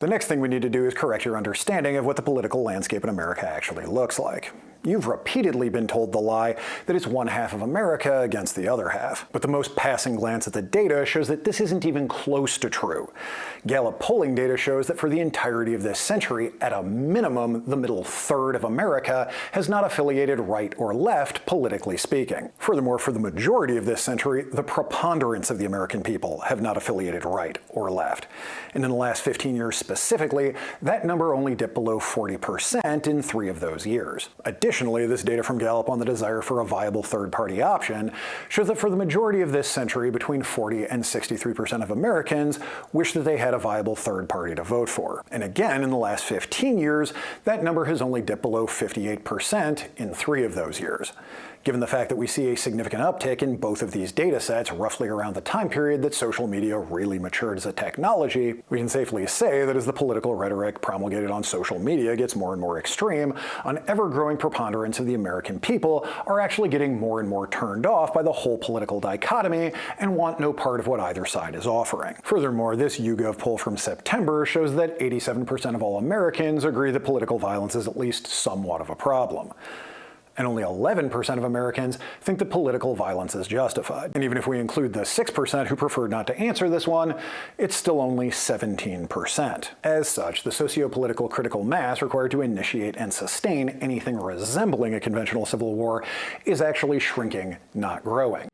The next thing we need to do is correct your understanding of what the political landscape in America actually looks like. You've repeatedly been told the lie that it's one half of America against the other half. But the most passing glance at the data shows that this isn't even close to true. Gallup polling data shows that for the entirety of this century, at a minimum, the middle third of America has not affiliated right or left, politically speaking. Furthermore, for the majority of this century, the preponderance of the American people have not affiliated right or left. And in the last 15 years specifically, that number only dipped below 40% in 3 of those years. Additionally, this data from Gallup on the desire for a viable third-party option shows that for the majority of this century, between 40 and 63% of Americans wish that they had a viable third party to vote for. And again, in the last 15 years, that number has only dipped below 58% in 3 of those years. Given the fact that we see a significant uptick in both of these data sets roughly around the time period that social media really matured as a technology, we can safely say that as the political rhetoric promulgated on social media gets more and more extreme, an ever-growing preponderance of the American people are actually getting more and more turned off by the whole political dichotomy and want no part of what either side is offering. Furthermore, this YouGov poll from September shows that 87% of all Americans agree that political violence is at least somewhat of a problem. And only 11% of Americans think that political violence is justified. And even if we include the 6% who preferred not to answer this one, it's still only 17%. As such, the socio-political critical mass required to initiate and sustain anything resembling a conventional civil war is actually shrinking, not growing.